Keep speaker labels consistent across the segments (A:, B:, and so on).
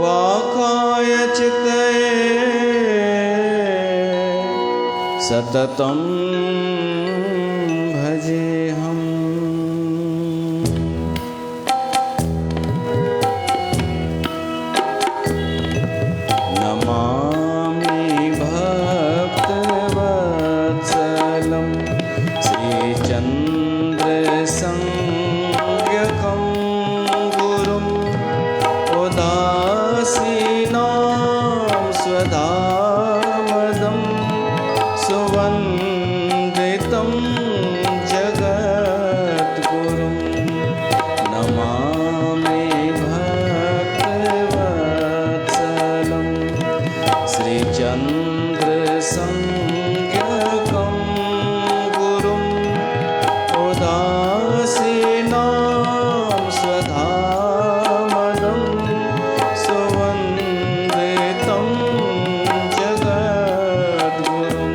A: वाकाय चित्तये सततं भजेऽहम्। नमामि भक्तवत्सलं श्रीचन्द्रसंज्ञकं गुरुम् उदासीनां स्वधामदं सुवन्दितं जगद्गुरुं। नमामि भक्तवत्सलं श्रीचन्द्रसंज्ञकं गुरुम् उदासीनां स्वधामदं सुवन्दितं जगद्गुरुं।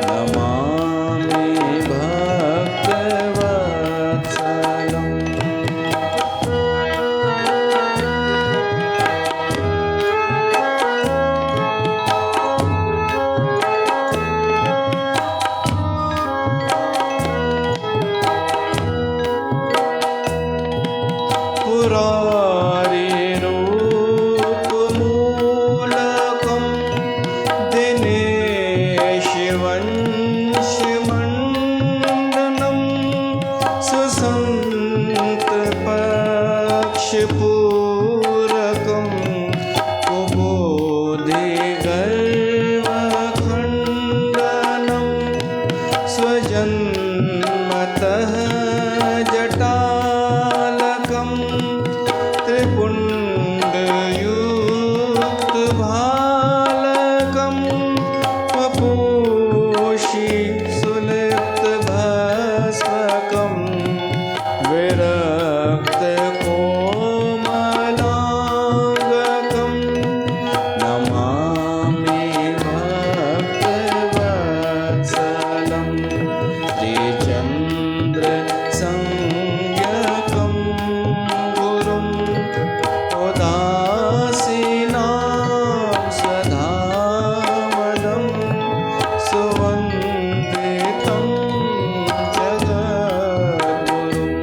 A: नमामि भक्तवत्सलम्। पुरारिरूपमूलकं दिनेशवंशमण्डनं सुसन्तपक्षपूरकं कुबोधिगर्वखण्डनं स्वजन्मतः जटालकं त्रिपुण्डयुक्तभालकं वपुषि सुलिप्तभस्मकं विरक्तकोमलाङ्गकं। नमामि भक्तवत्सलं श्रीचन्द्रसंज्ञकं गुरुम् उदासीनां स्वधामदं सुवन्दितं जगद्गुरुम्।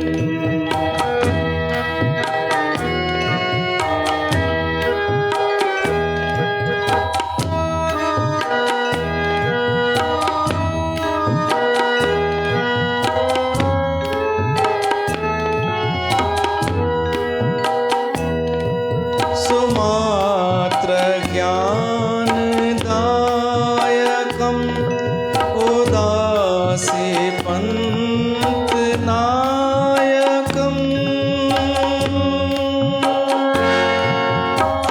A: सुमात्रज्ञानदायकं उदासीपन्तनायकम्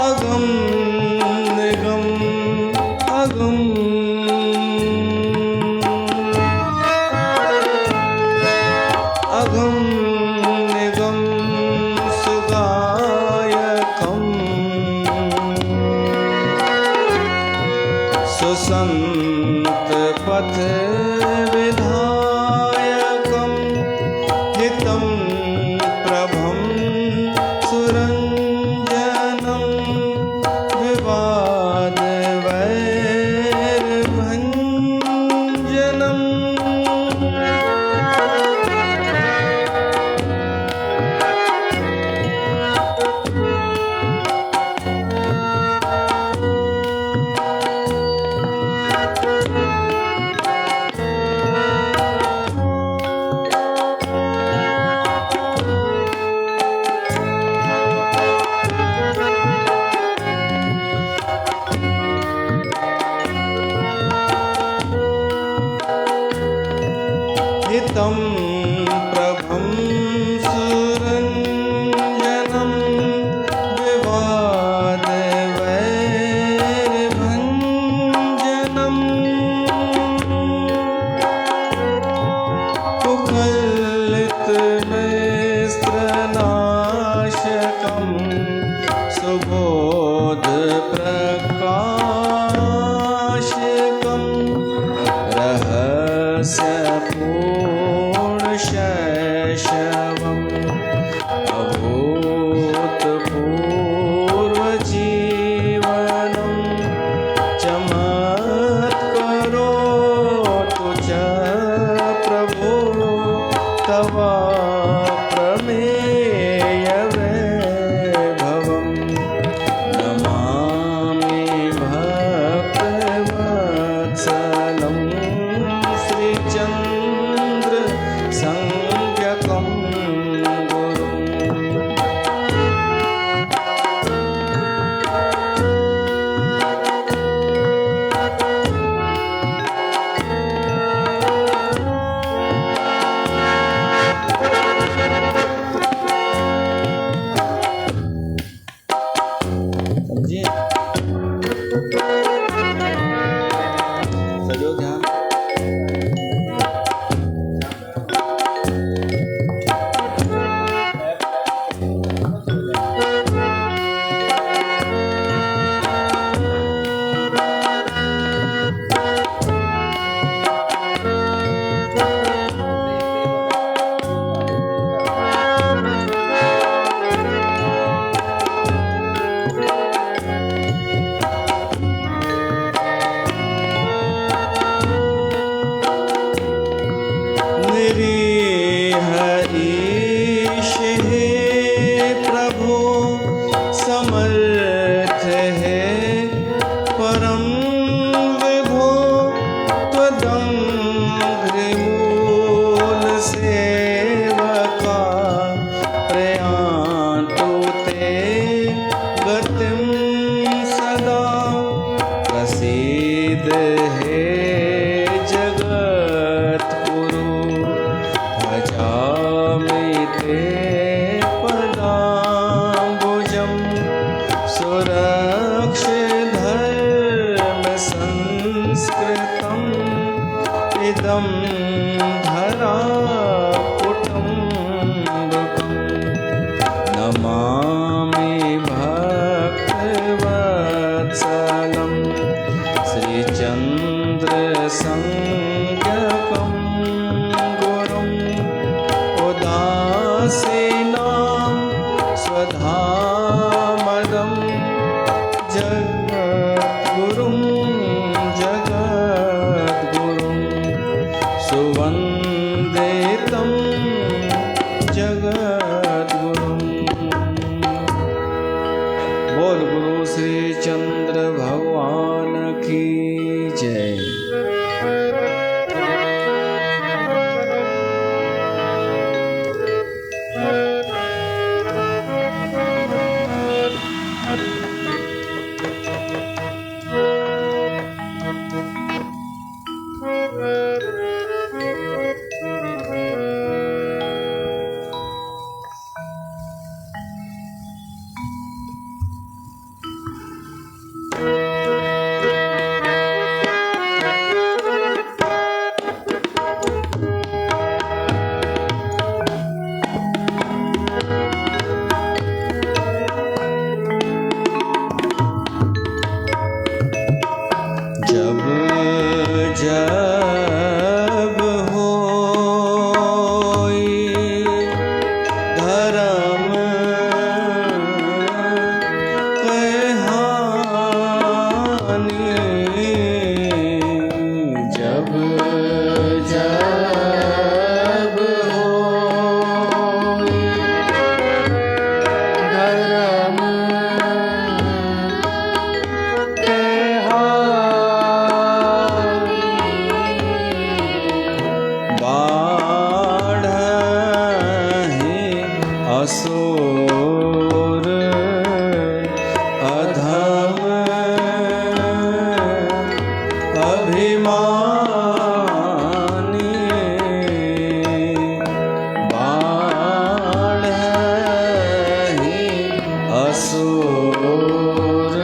A: अगं निगं अगं निगं सुगायकम् सुसन्तपथविधायकं हितं प्रभं सुरञ्जनं विवादवैर्भञ्जनम्। हितं प्रभं सुरञ्जनं विवादवैर्भञ्जनम्। कुकलितनेस्त्रनाशकं सुबोधप्रकाशकं रहस्यपूर्णशैशवम् अभूतपूर्वचिन्तनम् गतिं सदा प्रसीद हे जगद्गुरु भजामि ते पदाम्बुजं सुरक्षित धर्म संस्कृतम् इदं धराकुटुम्बकम् नमामि भक्तवत्सलं श्रीचन्द्रसंज्ञकं गुरुम् उदासीनां स्वधामदं जगद्गुरुं सुवन्दितं जगद्गुरुम्। बोल गुरु श्री चंद्र भगवान की जय। जब होई धर्म कहानी, जब जब होई धर्म असुर अधम अभिमानी, बाढ़हि असुर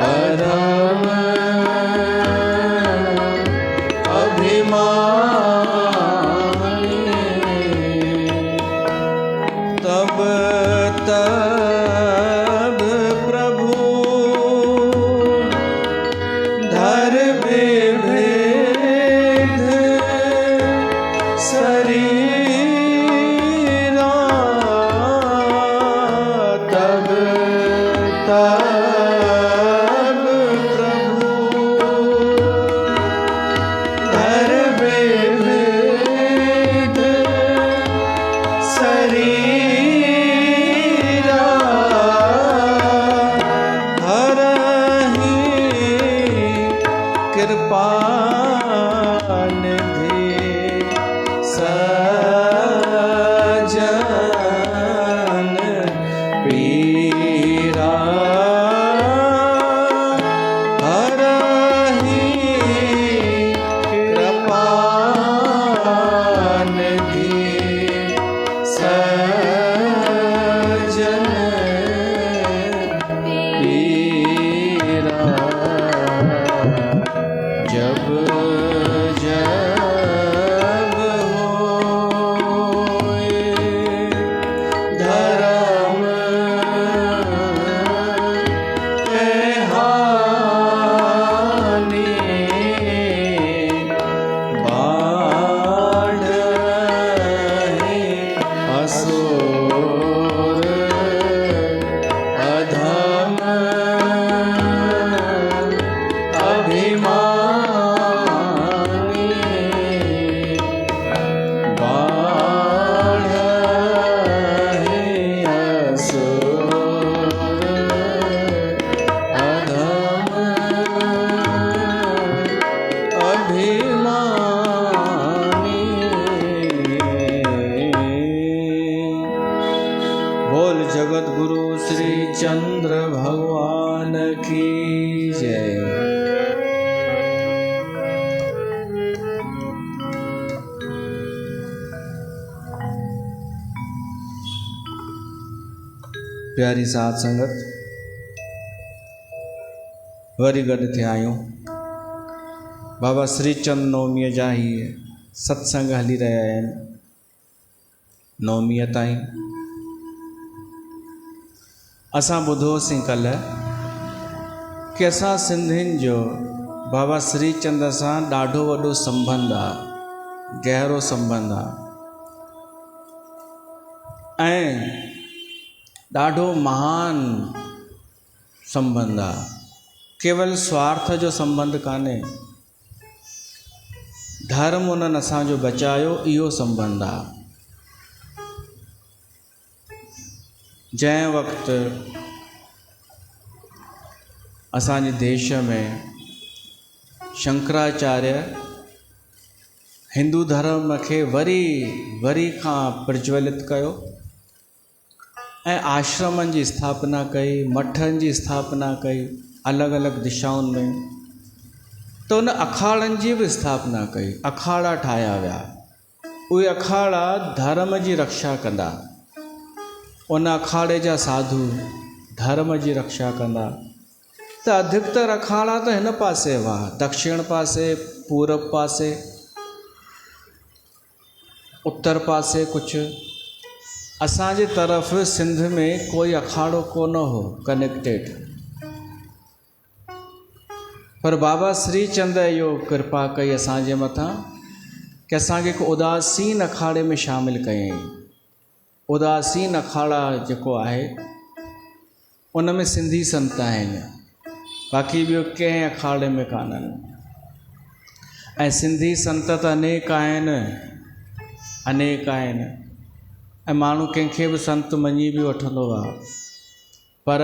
A: अधम अभिमानी। तब तब प्रभु धर विविध शरीरा, तब तब प्रभु धर विविध शरीरा, हरहि कृपा निधि सजन पीरा, श्री चंद्र भगवान की जय। प्यारी साध संगत, वरी गॾु थिया आहियूं। बाबा श्री चंद नवमीअ जा ही सत्संग हली रहिया आहिनि नवमीअ ताईं। असां ॿुधोसीं कल्ह कि असां सिंधियुनि जो बाबा श्री चंद सां ॾाढो वॾो संबंध आहे, गहरो संबंध आहे ऐं ॾाढो महान संबंध आहे। केवल स्वार्थ जो संबंध कान्हे, धर्म उन्हनि असांजो बचायो, इहो संबंध आहे। जंहिं वक़्तु असांजे देश में शंकराचार्य हिंदू धर्म खे वरी खां प्रज्वलित कयो ऐं आश्रमनि जी स्थापना कई, मठनि जी स्थापना कई अलॻि अलॻि दिशाउनि में, त उन अखाड़नि जी बि स्थापना कई, अखाड़ा ठाहिया विया। उहे अखाड़ा धर्म जी रक्षा कंदा, उन अखाड़े जा साधु धर्म जी रक्षा कंदा। त अधिकतर अखाड़ा त हिन पासे हुआ, दक्षिण पासे, पूरब पासे, उत्तर पासे कुझु। असांजे तरफ़ सिंध में कोई अखाड़ो कोन हो कनेक्टेड, पर बाबा श्री चंद इहो कृपा कई असांजे मथां कि असांखे हिकु उदासीन अखाड़े में शामिल कयईं। उदासीन अखाड़ा जेको आहे उन में सिंधी संत आहिनि, बाक़ी ॿियो कंहिं अखाड़े में कान्हनि। ऐं सिंधी संत त अनेक आहिनि, ऐं माण्हू कंहिंखे बि संत मञी बि वठंदो आहे, पर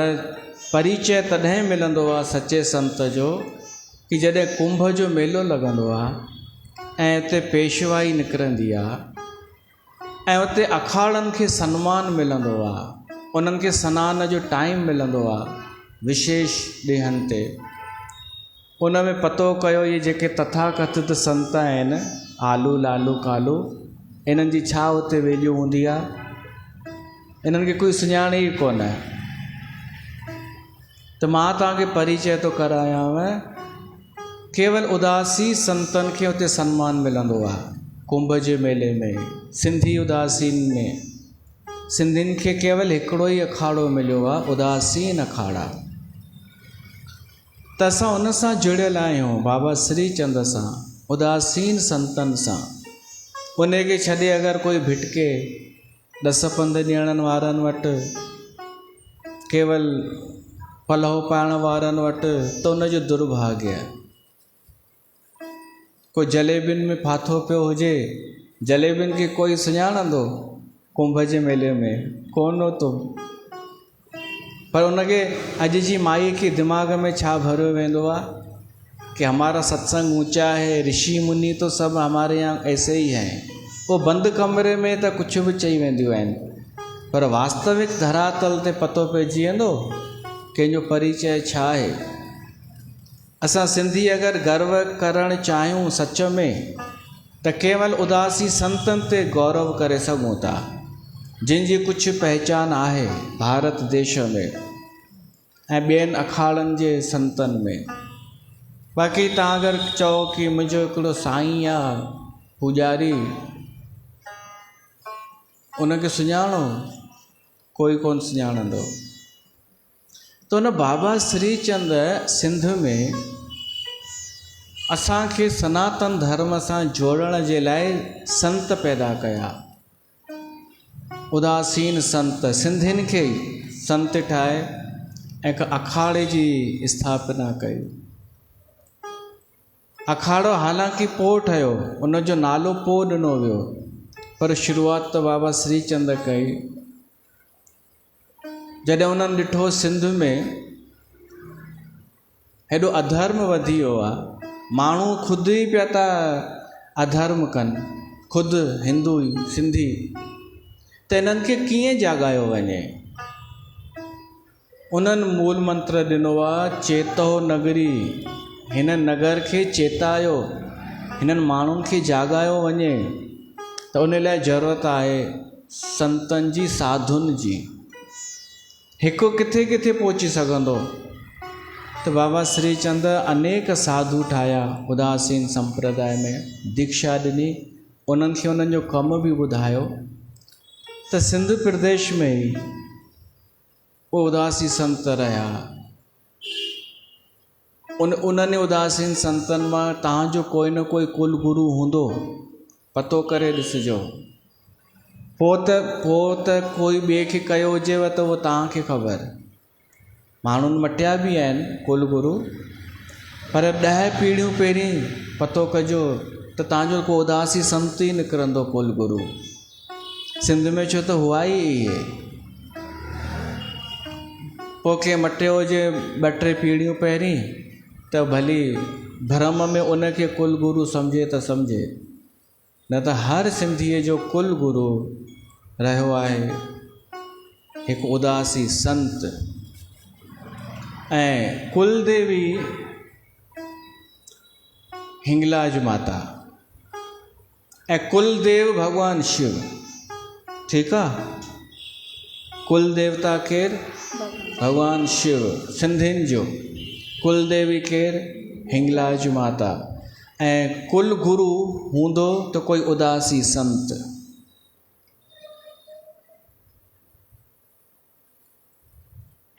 A: परिचय तॾहिं मिलंदो आहे सचे संत जो कि जॾहिं कुंभ जो मेलो लॻंदो आहे ऐं उते पेशवाई निकिरंदी आहे ऐं उते अखाड़नि खे सम्मान मिलंदो आहे, उन्हनि खे सनान जो टाइम मिलंदो आहे विशेष ॾींहंनि ते। उन में पतो कयो ये जेके तथाकथित संत आहिनि, आलू लालू कालू, इन्हनि जी छा हुते वैल्यू हूंदी आहे, इन्हनि खे कोई सुञाणे ई कोन। त मां तव्हांखे परिचय थो करायांव, केवल उदासी संतनि खे हुते सम्मान मिलंदो आहे कुंभ जे मेले में। सिंधी उदासीन में सिंधियुनि खे केवल हिकिड़ो ई अखाड़ो मिलियो आहे, उदासीन अखाड़ा। त असां उन सां जुड़ियल आहियूं, बाबा श्री चंद सां, उदासीन संतनि सां। उन खे छॾे अगरि कोई भिटके 10-15 ॼणनि वारनि वटि, केवल पलव पाइण वारनि वटि, त उनजो दुर्भाग्य आहे। कोई जलेबियुनि में फाथो पियो हुजे, जलेबियुनि खे कोई सुञाणंदो कुंभ जे मेले में? कोन थो। पर उनखे अॼु जी माई के दिमाग़ में छा भरियो वेंदो आहे कि हमारा सत्संग ऊंचा है, ऋषि मुनि तो सब हमारे यहाँ ऐसे ही हैं। वो बंद कमरे में तो कुछ भी चई वेंदियूं आहिनि, पर वास्तविक धरातल ते पतो पइजी वेंदो कंहिंजो परिचय छा आहे। असां सिंधी अगरि गर्व करणु चाहियूं सच में, त केवल उदासी संतनि ते गौरव करे सघूं था, जिन जी कुझु पहचान आहे भारत देश में ऐं ॿियनि अखाड़नि जे संतनि में। बाक़ी तव्हां अगरि चओ कि मुंहिंजो हिकिड़ो साईं आहे पुॼारी, उनखे सुञाणो, कोई कोन सुञाणंदो। त उन बाबा श्री चंद सिंध में असांखे सनातन धर्म सां जोड़ण जे लाइ संत पैदा कया, उदासीन संत। सिंधियुनि खे संत ठाहे ऐं हिकु अखाड़े जी स्थापना कई। अखाड़ो हालांकि पोइ ठहियो, उनजो नालो पोइ ॾिनो वियो, पर शुरूआत त बाबा श्री चंद कई। जॾहिं उन्हनि ॾिठो सिंध में हेॾो अधर्म वधी वियो आहे, माण्हू ख़ुदि ई पिया था अधर्म कनि, ख़ुदि हिंदू सिंधी, त इन्हनि खे कीअं जाॻायो वञे। उन्हनि मूल मंत्र ॾिनो आहे, चेतो नगरी, हिन नगर खे चेतायो, हिननि माण्हुनि खे जाॻायो वञे। त उन लाइ ज़रूरत आहे संतनि जी, साधुनि जी। हिकु किथे किथे पहुची सघंदो? त बाबा श्रीचंद अनेक साधु ठाहिया, उदासीन संप्रदाय में दीक्षा ॾिनी, उन्हनि खे उन्हनि जो कमु बि ॿुधायो। त सिंध प्रदेश में ई वो उदासी संत रहिया। उन्हनि उदासीन संतनि मां तव्हांजो कोई न कोई कुल गुरु हूंदो, पतो करे ॾिसिजो। पोइ त कोई ॿिए खे कयो हुजेव त उहो तव्हांखे ख़बर। माण्हुनि मटिया बि आहिनि कुल गुरु, पर 10 पीढ़ियूं पहिरीं पतो कजो त तव्हांजो को उदासी संत ई निकिरंदो कुल गुरु। सिंध में छो त हुआ ई इहे। पोइ कंहिं मटियो हुजे 2-3 पीढ़ियूं पहिरीं त भली भरम में उनखे कुल गुरु सम्झे त सम्झे, न त हर सिंधीअ जो कुल गुरु रहियो आहे हिकु उदासी संत। ऐं कुलदेवी हिंगलाज माता ऐं कुलदेव भगवान शिव। ठीकु आहे, कुल देवता केरु? भगवान शिव। सिंधियुनि जो कुलदेवी केरु? हिंगलाज माता। ऐं कुल गुरु हूंदो त कोई उदासी संत।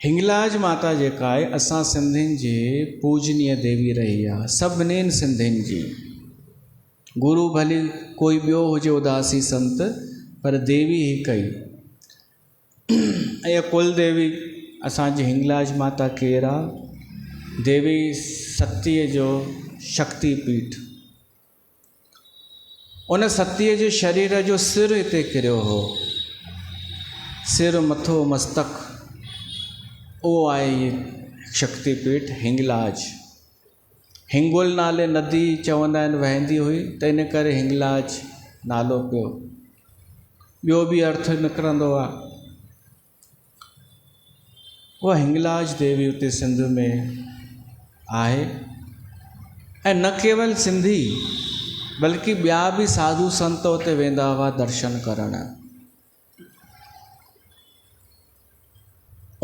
A: हिंगलाज माता जेका आहे असां सिंधियुनि जी पूजनीय देवी रही आहे, सभिनीनि सिंधियुनि जी। गुरु भली कोई ॿियो हुजे उदासी संत, पर देवी हिकु ई। ऐं कुल देवी असांजी हिंगलाज माता केरु आहे? देवी सतीअ जो शक्तिपीठ। उन सतीअ जे शरीर जो सिर हिते किरियो हो, सिर, मथो, मस्तक, उहो आहे इहे शक्तिपीठ हिंगलाज। हिंगुल नाले नदी चवंदा आहिनि वहंदी हुई, त इन करे हिंगलाज नालो पियो। ॿियो बि अर्थ निकिरंदो आहे। उहा हिंगलाज देवी उते सिंध में आहे। ऐं न केवल सिंधी, बल्कि ॿिया बि साधु संत उते वेंदा हुआ दर्शन करणु।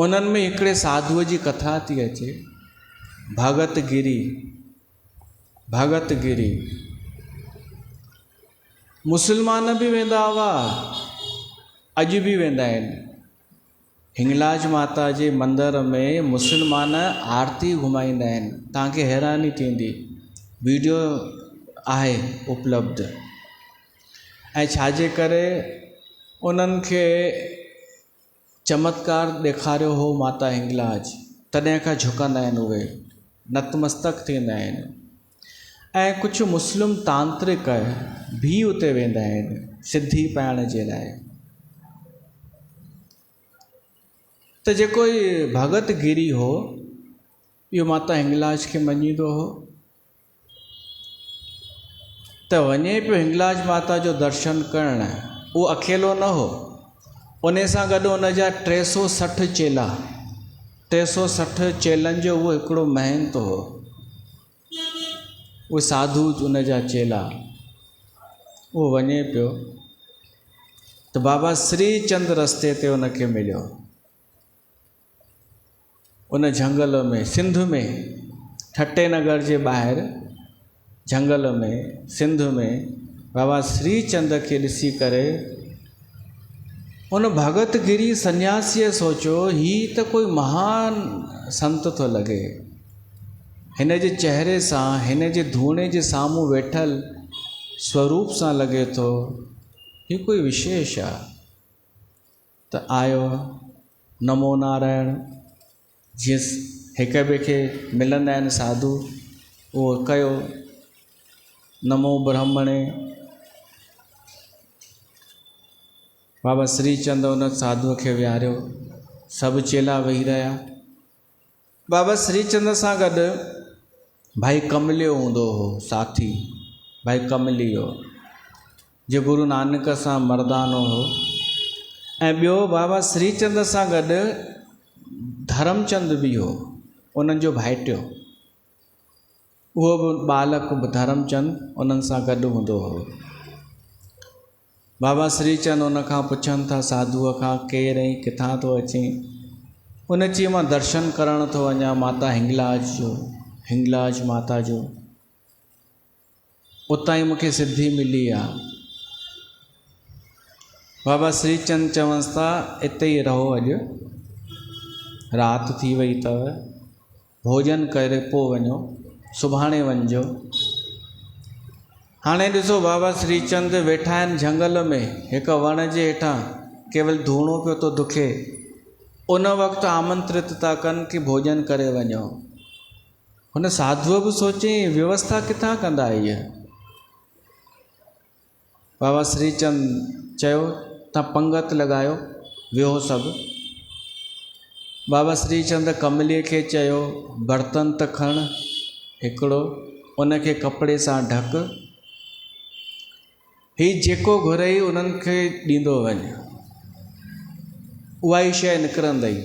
A: उन्हनि में हिकिड़े साधुअ जी कथा थी अचे, भगत गिरी। भगत गिरी मुस्लमान बि वेंदा हुआ, अॼु बि वेंदा आहिनि। हिंगलाज माता जे मंदर में मुस्लमान आरती घुमाईंदा आहिनि। तव्हांखे हैरानी थींदी, वीडियो आहे उपलब्ध। ऐं छाजे करे उन्हनि खे चमत्कार ॾेखारियो हो माता हिंगलाज, तॾहिं खां झुकंदा आहिनि उहे, नतमस्तक थींदा आहिनि। ऐं कुझु मुस्लिम तांत्रिक भी उते वेंदा आहिनि सिद्धि पाइण जे लाइ। त जेको भगत गिरी हो, इहो माता हिंगलाज खे मञींदो हो, त वञे पियो हिंगलाज माता जो दर्शन करणु। उहो अकेलो न हो, उन सां गॾु उन जा 360 चेला, 360 चेलनि जो उहो हिकिड़ो महंत हो। उहे साधु उन जा चेला। उहो वञे पियो त बाबा श्रीचंद रस्ते ते उनखे मिलियो, उन झंगल में, सिंध में, ठट्टे नगर जे ॿाहिरि झंगल में, सिंध में बाबा श्रीचंद खे ॾिसी करे उन भगत गिरी सन्यासीअ सोचियो, ही त कोई महान संत थो लॻे। हिन जे चेहरे सां, हिन जे धूणे जे साम्हूं वेठल स्वरूप सां लॻे थो ही कोई विशेष आहे। त आयो, नमो नारायण, जीअं हिक ॿिए खे मिलंदा आहिनि साधु, उहो कयो, नमो ब्रह्मणे। बाबा श्रीचंद उन साधुअ खे विहारियो, सभु चेला वेही रहिया। बाबा श्रीचंद सां गॾु भाई कमलियो हूंदो हो, साथी भाई कमलियो, जो गुरु नानक सां मर्दानो हो। ऐं ॿियो बाबा श्रीचंद सां गॾु धर्मचंद भी हो, उन्हनि जो भाइटियो, उहो बि बालक धर्मचंद उन्हनि सां गॾु हूंदो हो। बाबा श्रीचंद उन खां पुछनि था साधुअ खां, केरु ऐं किथां थो अचीं? उन चई, मां दर्शन करण थो वञा माता हिंगलाज जो, हिंगलाज माता जो, उतां ई मूंखे सिद्धि मिली आहे। बाबा श्रीचंद चवंसि था, हिते ई रहो, अॼु राति थी वई अथव, भोजन करे पोइ वञो, सुभाणे वञिजो। हाणे ॾिसो, बाबा श्रीचंद वेठा आहिनि झंगल में, हिकु वण जे हेठां, केवल धूणो पियो थो दुखे। उन वक़्तु आमंत्रित था कनि कि भोजन करे वञो। हुन साधुअ बि सोचे, व्यवस्था किथां कंदा इहा? बाबा श्रीचंद चयो, तव्हां पंगत लॻायो, वियो सभु। बाबा श्रीचंद कमलीअ खे चयो, बर्तन त खण हिकिड़ो, उनखे कपिड़े सां ढक, हीउ जेको घुरई उन्हनि खे ॾींदो वञ, उहा ई शइ निकिरंदई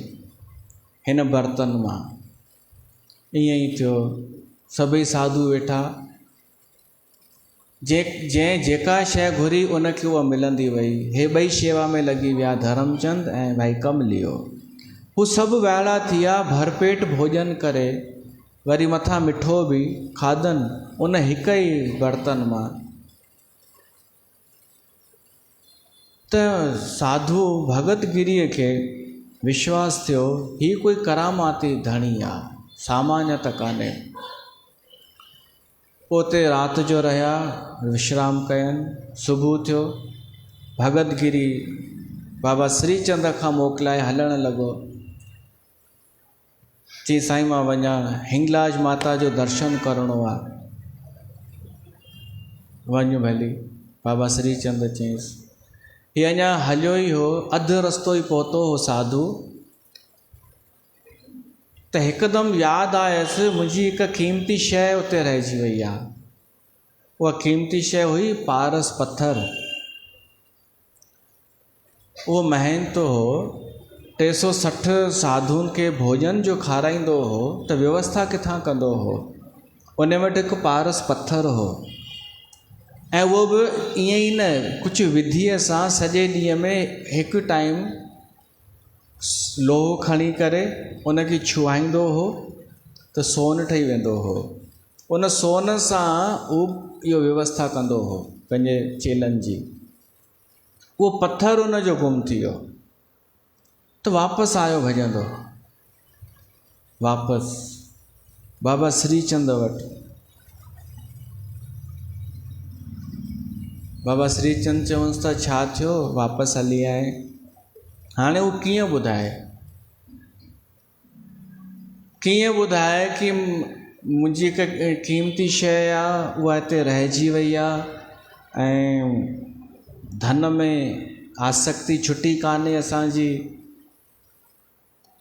A: हिन बर्तन मां। ईअं ई थियो, सभई साधु वेठा, जंहिं जेका शइ घुरी उनखे उहा मिलंदी वई। हे ॿई शेवा में लॻी विया, धर्मचंद ऐं भाई कमलियो। हू सभु वाइड़ा थी विया, भरपेट भोजन करे, वरी मथां मिठो बि खाधनि उन हिक ई बर्तन मां। त साधु भगतगिरीअ खे विश्वास थियो, हीउ कोई करामाती धणी आहे, सामान्य त कान्हे। उते राति जो रहिया, विश्राम कयनि। सुबुह थियो, भगतगिरी बाबा श्रीचंद खां मोकिलाए हलणु लॻो। चई, साईं मां वञा, हिंगलाज माता जो दर्शन करिणो आहे। वञ भली, बाबा श्रीचंद चयईंसि। हीअ अञा हलियो ई हो, अधु रस्तो ई पहुतो हो साधु, त हिकदमि यादि आयसि, मुंहिंजी हिकु क़ीमती शइ उते रहिजी वई आहे। उहा क़ीमती शइ हुई पारस पत्थर। उहो महनतो हो, 360 साधुनि खे भोजन जो खाराईंदो हो, त व्यवस्था किथां कंदो हो? उन वटि हिकु पारस पत्थर हो, ऐं उहो बि ईअं ई न, कुझु विधीअ सां सॼे ॾींहं में हिकु टाइम लोहो खणी करे उनखे छुहाईंदो हो त सोन ठही वेंदो हो। उन सोन सां उहो इहो व्यवस्था कंदो हो पंहिंजे चेलनि जी। उहो पत्थर उनजो गुम थी वियो, त वापसि आयो भॼंदो, वापसि बाबा श्रीचंद वटि। बाबा श्रीचंद चवंसि था, छा थियो, वापसि हली आए? हाणे उहो कीअं ॿुधाए कि मुंहिंजी हिकु क़ीमती शइ आहे, उहा हिते रहिजी वई आहे, ऐं धन में आसक्ति छुटी कान्हे असांजी।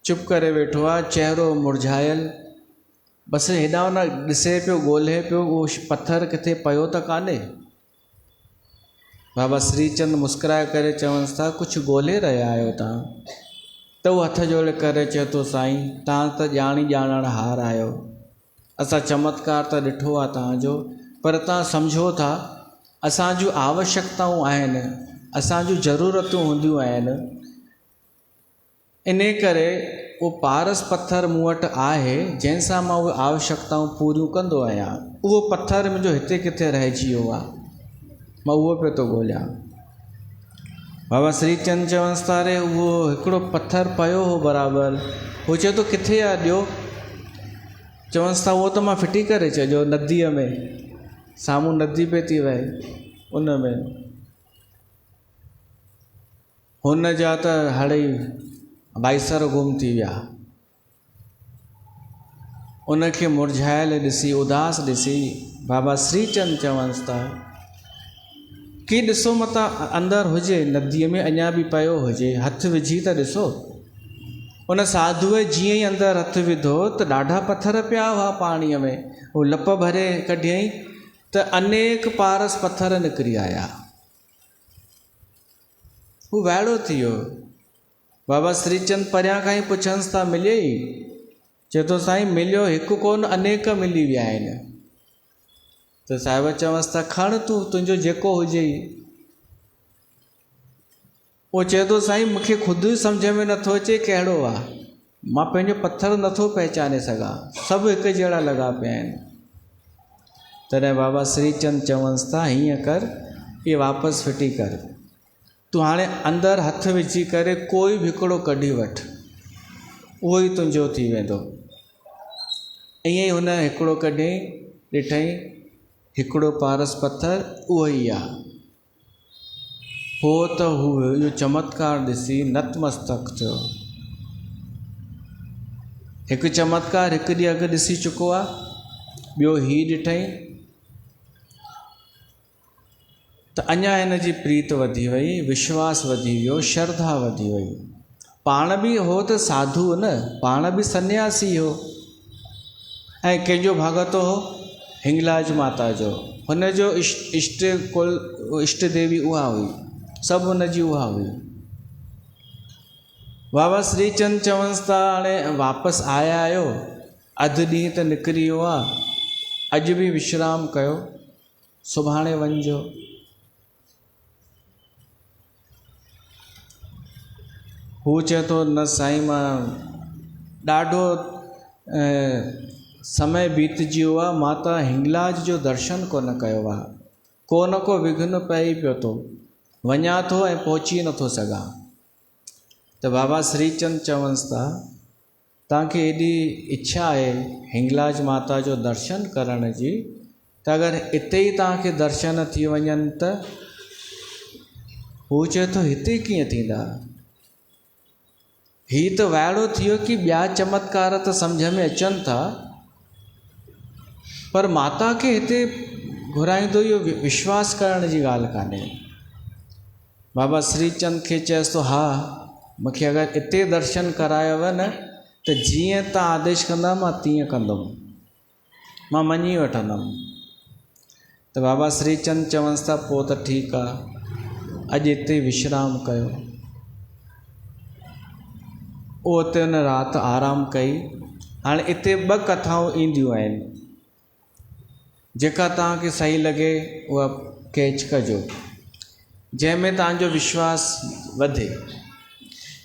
A: चुप करे वेठो आहे, चहिरो मुरझायल, बसि हेॾां होॾां ॾिसे पियो, ॻोल्हे पियो, उहो पत्थर किथे पियो त कान्हे। बाबा श्रीचंद मुस्कुराए करे चवंसि था, कुझु ॻोल्हे रहिया आहियो तव्हां? त उहो हथ जोड़े करे चए थो, साईं तव्हां त ॼाणी ॼाणण हार आहियो, असां चमत्कार त ॾिठो आहे तव्हांजो, पर तव्हां सम्झो था असां जूं आवश्यकताऊं आहिनि, असां जूं ज़रूरतूं हूंदियूं आहिनि, इन करे उहो पारस पत्थर मूं वटि आहे, जंहिंसां मां उहे आवश्यकताऊं पूरियूं कंदो आहियां। उहो पत्थर मुंहिंजो हिते किथे रहिजी वियो आहे, मां उहो पियो थो ॻोल्हियां। बाबा श्रीचंद चवंसि था, अरे उहो हिकिड़ो पत्थर पियो हो बराबरि। हू चए थो, किथे आहे ॾियो? चवंसि था, उहो त मां फिटी करे छॾियो नदीअ में, साम्हूं नदी पे थी वहे, उन में। हुन जा त हड़ई बाइसर गुम थी विया। उनखे मुरझायल ॾिसी, उदास ॾिसी बाबा श्रीचंद चवंसि था कि ॾिसो मता अंदरि हुजे, नदीअ में अञा बि पियो हुजे, हथु विझी त ॾिसो। उन साधुअ जीअं ई अंदरि हथु विधो त ॾाढा पत्थर पिया हुआ पाणीअ में। हू लप भरे कढियईं त अनेक पारस पत्थर निकिरी आया। हू वाइड़ो थी वियो, बाबा श्रीचंद परियां खां ई पुछंसि था मिले ई? चए थो साईं मिलियो हिकु कोन अनेक मिली विया आहिनि। त साहिब चवंसि था खण तूं, तुंहिंजो जेको हुजे ई। उहो चए थो साईं मूंखे ख़ुदि सम्झ में नथो अचे कहिड़ो आहे, मां पंहिंजो पथर नथो पहचाने सघां, सभु हिकु जहिड़ा लॻा पिया आहिनि। तॾहिं बाबा श्रीचंद चवंसि था हीअं कर, इहे वापसि फिटी कर, तूं हाणे अंदरि हथु विझी करे कोई बि हिकिड़ो कढी वठि, उहो ई तुंहिंजो थी वेंदो। ईअं ई हुन हिकिड़ो कढियईं, ॾिठईं हिकिड़ो पारस पथर उहो ई आहे। पोइ त हू इहो चमत्कार ॾिसी नतमस्तक थियो। हिकु चमत्कार हिकु ॾींहुं अॻु ॾिसी चुको आहे, ॿियो हीउ ॾिठईं त अञा हिन जी प्रीत वधी वई, विश्वास वधी वियो, श्रद्धा वधी वई। पाण बि हो त साधु न, पाण बि सन्यासी हो, ऐं कंहिंजो भॻत हो हिंगलाज माता जो, हुनजो इष्ट देवी उहा हुई, सभु हुनजी उहा हुई। बाबा श्रीचंद चवंसि था हाणे वापसि आया आहियो, अधु ॾींहुं त निकिरी वियो आहे, अॼु बि विश्राम कयो, सुभाणे वञिजो। हू चए थो न साईं मां ॾाढो समय बीतजी वियो आहे, मां त हिंगलाज जो दर्शन कोन कयो आहे, को न को विघ्न पए पियो थो, वञा थो ऐं पहुची नथो सघां। त बाबा श्रीचंद चवंसि था तव्हांखे एॾी इच्छा आहे हिंगलाज माता जो दर्शन करण जी, त अगरि हिते ई तव्हांखे दर्शन थी वञनि त? हू चए थो हिते कीअं थींदा, हीउ त वाइड़ो थियो कि ॿिया चमत्कार त सम्झ में अचनि था, पर माता खे हिते घुराईंदो इहो विश्वास करण जी ॻाल्हि कान्हे। बाबा श्रीचंद खे चएसि थो हा मूंखे अगरि हिते दर्शन करायव न त जीअं तव्हां आदेश कंदा मां तीअं कंदुमि, मां मञी वठंदुमि। त बाबा श्रीचंद चवंसि था पोइ त ठीकु आहे, अॼु हिते विश्राम कयो। उहो हुते हुन राति आराम कई। हाणे हिते ॿ कथाऊं ईंदियूं आहिनि, जेका तव्हांखे सही लॻे उहा कैच कजो, जंहिंमें तव्हांजो विश्वास वधे।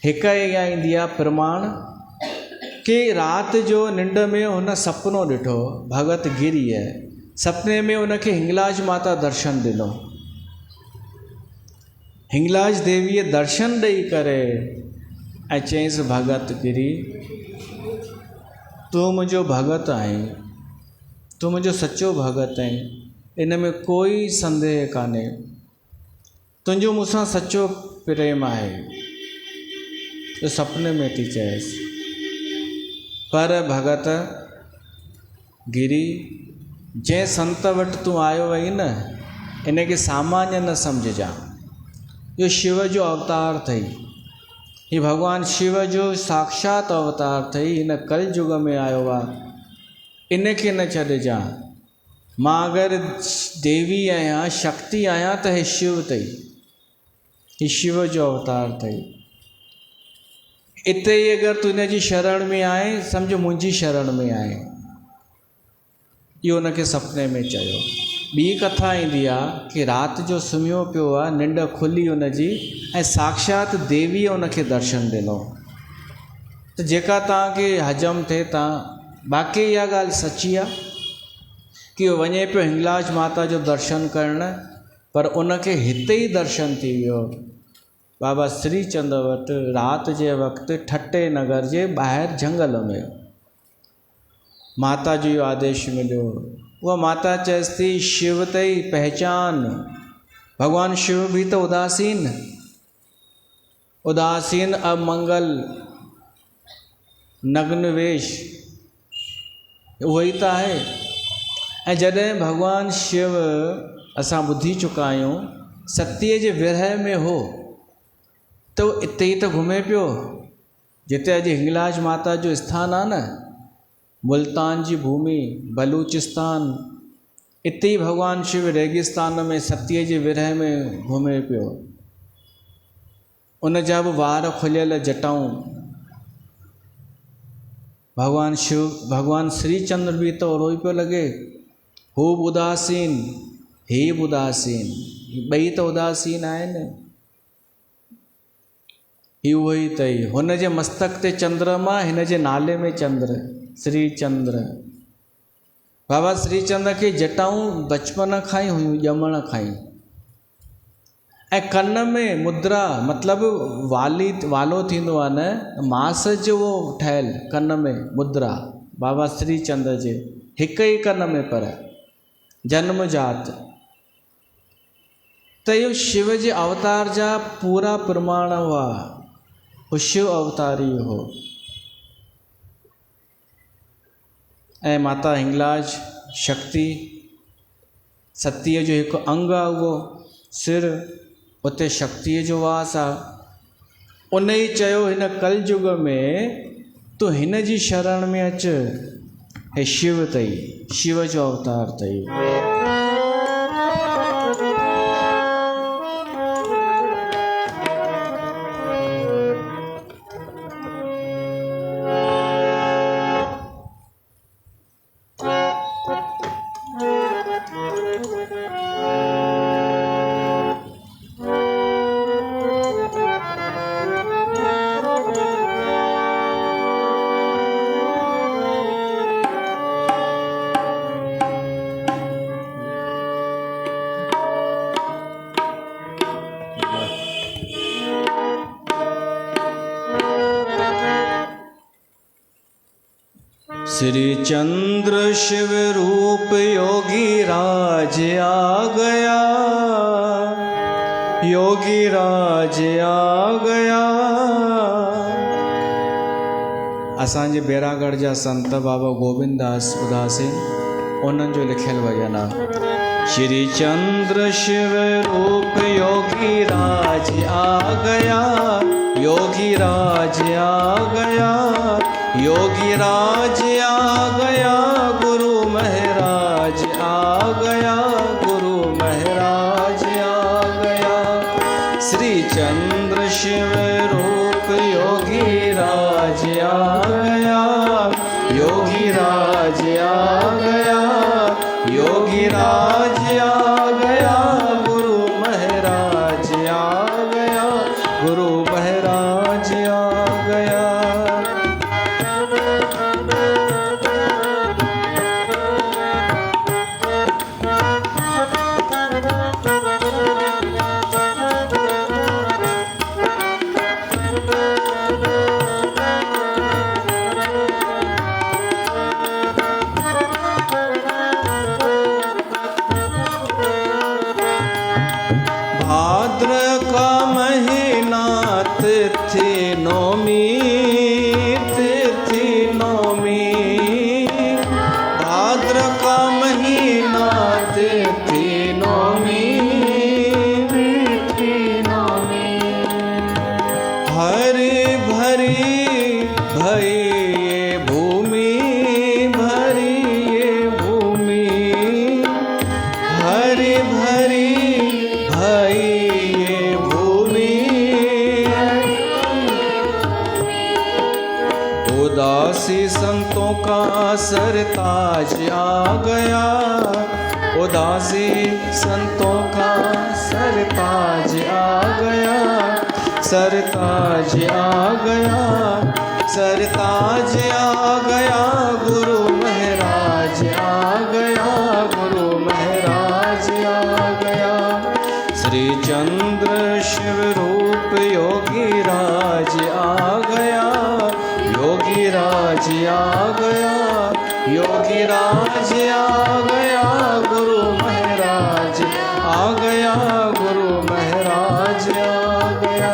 A: हिकु इहा ईंदी आहे प्रमाण कि राति जो निंड में हुन सपनो ॾिठो, भगत गिरीअ सपने में हुनखे हिंगलाज माता दर्शन ॾिनो। हिंगलाज देवीअ दर्शन ॾेई करे ऐं चयईंसि भगत गिरी तूं मुंहिंजो भगत आहीं, तूं मुंहिंजो सचो भगत आहीं, इन में कोई संदेह कान्हे, तुंहिंजो मूंसां सचो प्रेम आहे, तो सपने में थी चएसि। पर भगत गिरी जंहिं संत वटि तूं आयो वई न, इनखे सामान्य न सम्झजां, इहो शिव जो अवतार अथई, ही भगवान शिव जो साक्षात अवतार अथई, हिन कलयुग में आयो आहे, इनखे न छॾिजां। मां अगरि देवी आहियां, शक्ति आहियां त हे शिव अथई, ही शिव जो अवतार अथई। इते ई अगरि तूं हिन जी शरण में आहे, सम्झ मुंहिंजी शरण में आहे, इहो हुनखे सपने में चयो। ॿी कथा ईंदी आहे कि राति जो सुम्हियो पियो आहे, निंड खुली हुनजी, ऐं साक्षात देवीअ हुनखे दर्शन ॾिनो। त जेका तव्हांखे हजम थिए तव्हां, बाक़ी इहा ॻाल्हि सची आहे कि उहो वञे पियो हिंगलाज माता जो दर्शन करणु, पर उनखे हिते ई दर्शन थी वियो बाबा श्रीचंद वटि, राति जे वक़्तु ठटे नगर जे ॿाहिरि झंगल में। माता जो इहो आदेश मिलियो। उहा माता चएसि थी शिव तई पहचान, भगवान शिव भी तो उदासीन, उदासीन अमंगल नग्न वेश, उहो ई त आहे। ऐं जॾहिं भगवान शिव असां ॿुधी चुका आहियूं सतीअ जे विरह में हो, त उहो हिते ई त घुमे पियो जिते अॼु हिंगलाज माता जो स्थान आहे न, मुल्तान जी भूमि, बलूचिस्तान, इते ई भगवान शिव रेगिस्तान में सतीअ जे विरह में घुमे पियो। उन जा बि वार खुलियल जटाऊं। भगवान श्री चंद्र भी तो रोई पियो लॻे, हू बि उदासीन, ही बि उदासीन, ॿई त उदासीन आहिनि। ही उहो ई अथई, हुन जे मस्तक ते चंद्रमा, हिन जे नाले में चंद्र, श्री चंद्र। बाबा श्री चंद्र खे जटाऊं बचपन खां ई हुयूं, ॼमण खां ई। ऐं कन में मुद्रा मतिलबु वालो थींदो आहे न, मास जो वो ठहियल कन में मुद्रा बाबा श्री चंद्र जे हिक ई कन में, पर जन्मजात। त इहो शिव जे अवतार जा पूरा प्रमाण हुआ, हू शिव अवतारी हो। ऐं माता हिंगलाज शक्ति सतीअ जो हिकु अंग आहे, उहो सिर, उते शक्तिअ जो वास आहे। उन ई चयो हिन कलयुग में तूं हिन जी शरण में अच, हे शिव अथई, शिव जो अवतार अथई। श्री चंद्र शिव रूप योगी राज आ गया, योगी राज आ गया। असांजे बैरागढ़ जा संत बाबा गोविंदास उदासीन, उन्हनि जो लिखियल भजन आहे। श्री चंद्र शिव रूप योगी राज आ गया, योगी राज आ गया, योगी राज आ गया, गुरु महाराज आ गया, गुरु महाराज आ गया। श्री चंद्र शिव रूप योगी राज आ गया, योगी राज आ गया, योगी राज आ गया, गुरु महाराज आ गया, गुरु महाराज आ गया। भाद्र का महीना तिथि नौमी, तिथि नौमी, भाद्र का महीना तिथि नौमी, तिथि नौमी। हरी भरी भई ये भूमि, भरी ये भूमि, हरी भरी भई ये भूमि। उदासी संतों का सरताज आ गया, उदासी संतों का सरताज आ गया, सरताज आ गया, सरताज आ गया, गुरु महाराज आ गया, गुरु महाराज आ गया। श्री चंद्र शिव रूप योगी राज आ गया, योगी राज आ गया, योगी राज आ गया, गुरु महाराज आ गया, गुरु महाराज आ गया।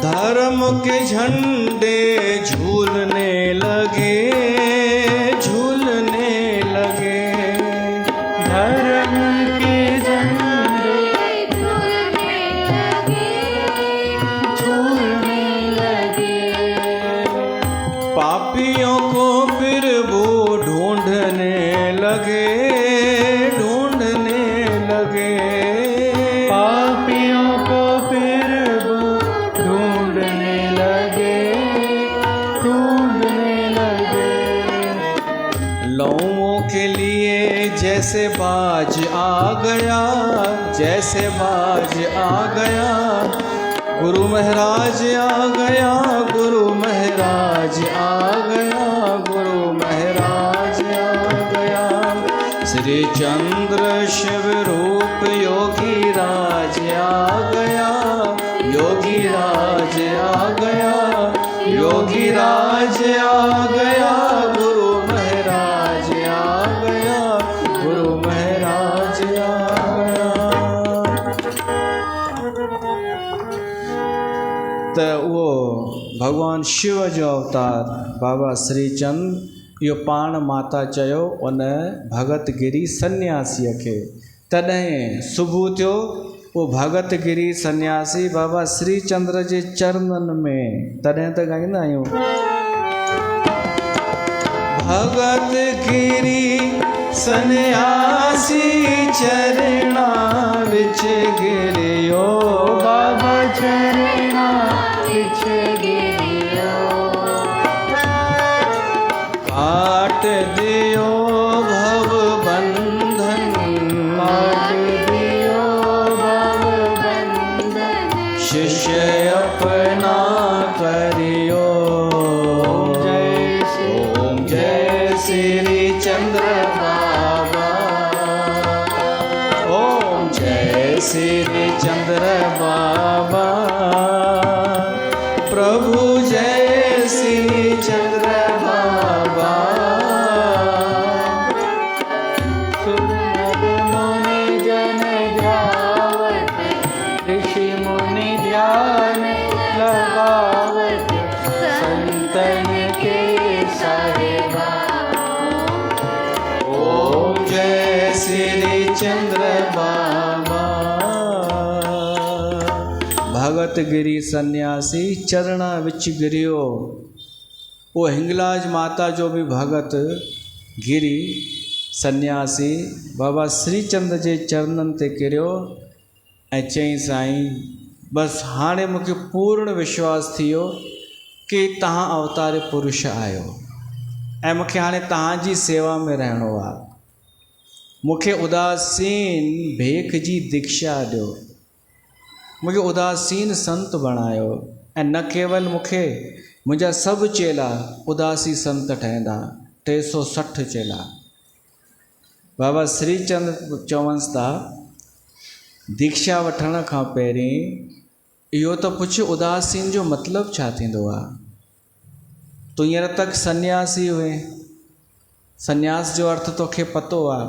A: धर्म के झंडे झूलने लगे, झूलने आ गया, जैसे बाज आ गया, गुरु महाराज आ गया, गुरु महाराज आ गया, गुरु महाराज आ गया। श्री चंद्र शिव रूप योगी राज आ गया, योगी राज आ गया, योगी राज आ गया, गुरु महाराज आ गया, गुरु महाराज आ गया। तो वो भगवान शिव जो अवतार बाबा श्रीचंद यो पाण माता चयो उन भगत गिरी सन्यासीअ खे। तॾहिं सुबुह थियो वो भगत गिरी सन्यासी बाबा श्रीचंद्र जे चरणनि में, तॾहिं त ॻाईंदा आहियूं, भगत गिरी सन्यासी चरणा विच गिरियो, बाबा चरणा विच गिरियो, काट दियो भव बंधन, काट दियो भव बंधन, शिष्य अपना करियो। ओम जय श्री चंद्र बाबा, ओम जय श्री चंद्र बाबा, प्रभु जय श्री चंद्र बाबा। मुनि जन ध्यावत, ऋषि मुनि ध्यान लगावत, संतन के साहिबा। ओम जय श्री चंद्र बाबा। भगत गिरी सन्यासी चरणा विच गिरियो। वो हिंगलाज माता जो भी भगत गिरी सन्यासी बाबा श्रीचंद जे चरणनि ते किरियो ऐं चई साईं बसि हाणे मूंखे पूर्ण विश्वास थी वियो कि तव्हां अवतार पुरुष आहियो ऐं मूंखे हाणे तव्हांजी सेवा में रहणो आहे। मूंखे उदासीन भेख जी दीक्षा ॾियो, मूंखे उदासीन संत बणायो ऐं न केवल मूंखे, मुंहिंजा सभु चेला उदासी संत ठहंदा, 360 चेला। बाबा श्रीचंद चवनि था दीक्षा वठण खां पहिरीं इहो त पुछ उदासीन जो मतिलबु छा थींदो आहे। तूं हींअर तक सन्यासी हुए, सन्यास जो अर्थ तोखे पतो आहे,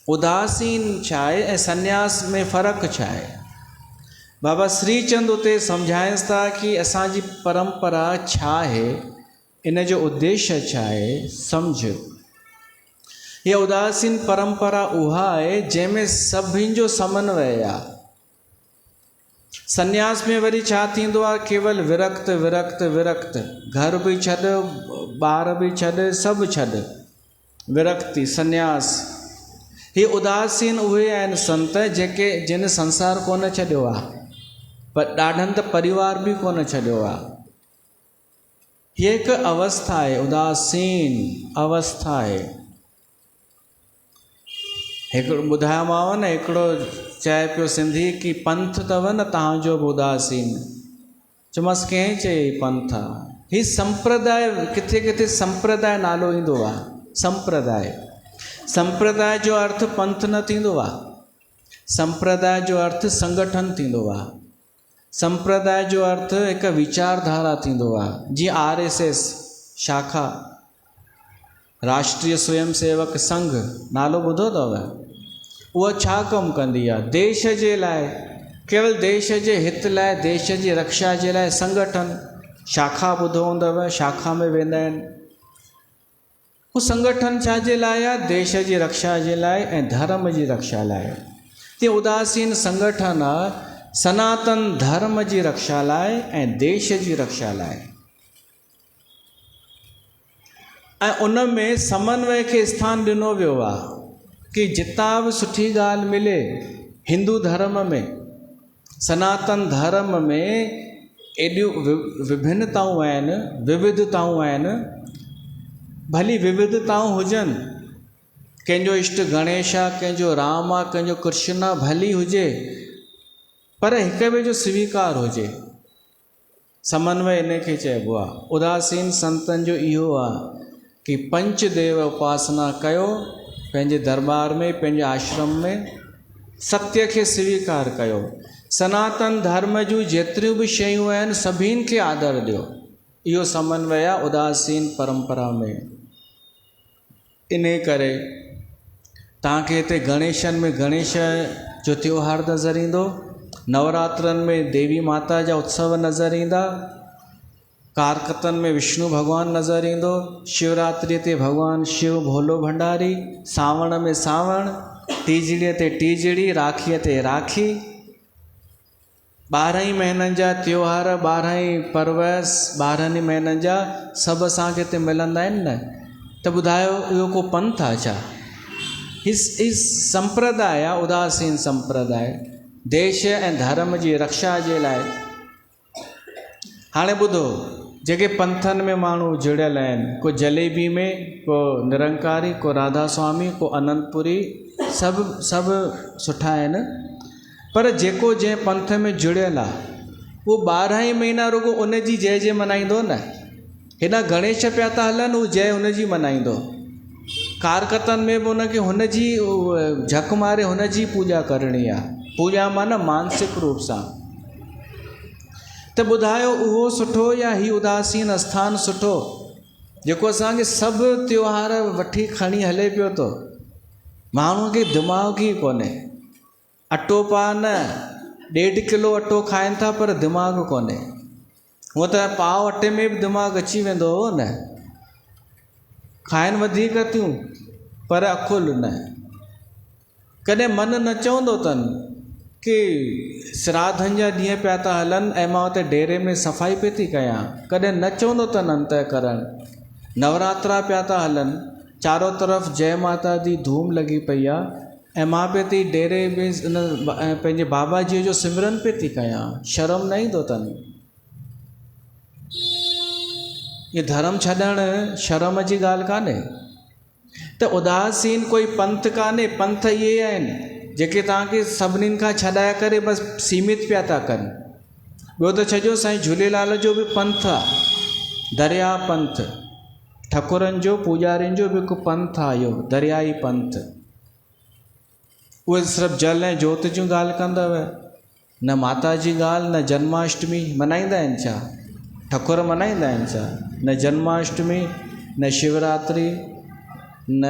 A: उदासीन छा आहे ऐं सन्यास में फ़र्क़ु छा आहे। बाबा श्रीचंद उते सम्झाइनि था कि असांजी परंपरा छा आहे, इन जो उद्देश्य छा आहे, सम्झ। ये उदासीन परंपरा उहा आहे जंहिंमें सभिनि जो समन्वय आहे। सन्यास में वरी छा थींदो आहे, केवल विरक्त विरक्त विरक्त, घर बि छॾ, ॿार बि छॾ, सभु छॾ, विरक्ति सन्यास। ये उदासीन उहे आहिनि संत जेके जिन संसार कोन छॾियो आहे, पर ॾाढनि त परिवार बि कोन छॾियो आहे। हीअ हिकु अवस्था आहे, उदासीन अवस्था आहे। हिकिड़ो ॿुधायोमांव न, हिकिड़ो चए पियो सिंधी कि पंथ अथव न तव्हांजो बि उदासीन। चयोमांसि कंहिं चई पंथ आहे? हीउ संप्रदाय, किथे किथे संप्रदाय नालो ईंदो आहे। संप्रदाय, संप्रदाय जो अर्थ पंथ न थींदो आहे। संप्रदाय जो अर्थ संगठन थींदो आहे। संप्रदाय जो अर्थ हिकु वीचारधारा थींदो आहे। जीअं RSS शाखा, राष्ट्रीय स्वयंसेवक संघ, नालो ॿुधो अथव? उहा छा कमु कंदी आहे? देश जे लाइ, केवल देश जे हित लाइ, देश जी रक्षा जे लाइ संगठन। शाखा ॿुधो हूंदव, शाखा में वेंदा आहिनि। उहो संगठन छा जे लाइ आहे? देश जी रक्षा जे लाइ ऐं धर्म जी रक्षा लाइ। तीअं उदासीन संगठन आहे सनातन धर्म जी रक्षा लाइ ऐं देश जी रक्षा लाइ। ऐं उन में समन्वय खे स्थान ॾिनो वियो आहे कि जितां बि सुठी ॻाल्हि मिले, हिंदू धर्म में, सनातन धर्म में एॾियूं विभिन्नताऊं आहिनि, विविधताऊं आहिनि। भली विविधताऊं हुजनि, कंहिंजो इष्ट गणेश आहे, कंहिंजो राम आहे, कंहिंजो कृष्ण आहे, भली हुजे, पर हिक ॿिए जो स्वीकार हुजे। समन्वय इन खे चइबो आहे। उदासीन संतनि जो इहो आहे कि पंचदेव उपासना कयो पंहिंजे दरबार में, पंहिंजे आश्रम में, सत्य खे स्वीकार कयो। सनातन धर्म जूं जेतिरियूं बि शयूं आहिनि सभिनि खे आदर ॾियो। इहो समन्वय आहे उदासीन परंपरा में। इन करे तव्हांखे हिते गणेशनि में गणेश जो त्योहार नज़र ईंदो, नवरात्रनि में देवी माता जा उत्सव नज़र ईंदा, कारकतनि में विष्णु भॻवानु नज़र ईंदो, शिवरात्रिअ ते भॻवानु शिव भोलो भंडारी, सावण में सावण, टीजड़ीअ ते टीजड़ी, राखीअ ते राखी। 12 महीननि जा त्योहार, 12 पर्व, 12 महीननि जा सभु असांखे हिते मिलंदा आहिनि न। त ॿुधायो इहो को पंथ आहे छा? इस संप्रदाय आहे, उदासीन संप्रदाय, देश ऐं धर्म जी रक्षा जे लाइ। हाणे ॿुधो, जेके पंथनि में माण्हू जुड़ियल आहिनि, को जलेबी में, को निरंकारी, को राधा स्वामी, को अनंतपुरी, सभु सुठा आहिनि, पर जेको जंहिं पंथ में जुड़ियल आहे उहो 12 महीना रुगो उन जी जय जय मनाईंदो न। हेॾा गणेश पिया था हलनि, उहो जय हुन जी मनाईंदो। कारकतनि में बि उनखे हुन जी झक मारे हुन जी पूॼा करणी आहे। पूॼा माना मानसिक रूप सां। त ॿुधायो उहो सुठो या ही उदासीन आस्थान सुठो, जेको असांखे सभु त्योहार वठी खणी हले पियो थो? माण्हूअ खे दिमाग़ ई कोन्हे। अटो पा न, 1.5 किलो अटो खाइनि था पर दिमाग़ कोन्हे। हूअं त पाव अटे में बि दिमाग़ अची वेंदो हो न। खाइनि वधीक थियूं पर अकुल न। कॾहिं मन न चवंदो अथनि कि श्राद्धनि जा ॾींहं पिया था हलनि ऐं मां हुते डेरे में सफ़ाई पई थी कयां। कॾहिं न चवंदो अथनि अंतःकरण। नवरात्रा पिया था हलनि, चारों तरफ़ जय माता दी धूम लॻी पई आहे ऐं मां पे थी डेरे में पंहिंजे बाबा जी जो सिमरन पे थी कयां। शर्म न ईंदो अथनि? ये धर्म छॾणु शर्म जी ॻाल्हि कान्हे। त उदासीन कोई पंथ कान्हे। पंथ इहे आहिनि जेके तव्हांखे सभिनीनि खां छॾाए करे बसि सीमित पिया था कनि। ॿियो त छॾियो, साईं झूलेलाल जो बि पंथ आहे, दरिया पंथ। ठकुरनि जो, पूॼारियुनि जो बि हिकु पंथ आहे, इहो दरियाई पंथ। उहे सिर्फ़ु जल ऐं जोत जूं ॻाल्हि कंदव, न माता जी ॻाल्हि, न जन्माष्टमी मल्हाईंदा आहिनि छा? ठकुर मल्हाईंदा आहिनि छा? न जन्माष्टमी, न शिवरात्रि, न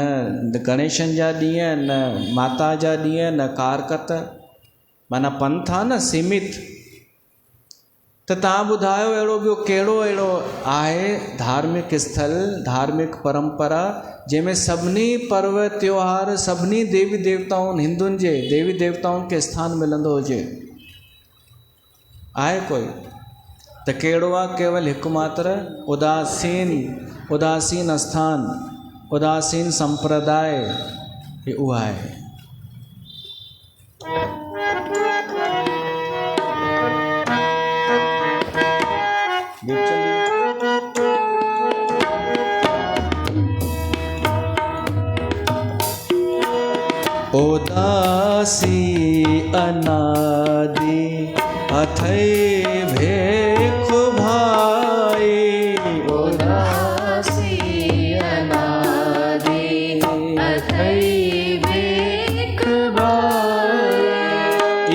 A: गणेशनि जा ॾींहं, न माता जा ॾींहं, न कारकत। माना पंथ आहे न सीमित। त तव्हां ॿुधायो अहिड़ो ॿियो कहिड़ो अहिड़ो आहे धार्मिक स्थल, धार्मिक परंपरा जंहिंमें सभिनी पर्व त्योहार, सभिनी देवी देवताउनि, हिंदुनि जे देवी देवताउनि खे स्थान मिलंदो हुजे? आहे कोई? त कहिड़ो आहे? केवल हिकु मात्र उदासीन आस्थान, उदासीन संप्रदाय, उहो आहे। उदासी अनादि अथई भेख भाई,
B: उदासी अनादि अथई भेख भाई।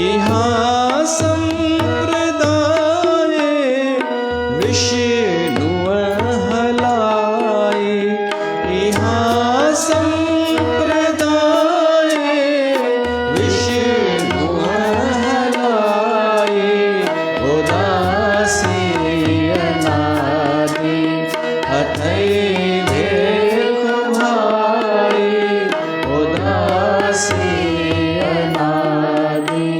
A: इहाँ संप्रदाय विष्णु हलाई, इहाँ संप्रदाय विष्णु हलाई। उदासी अनादि अथई भेख भाई, उदासी अनादि।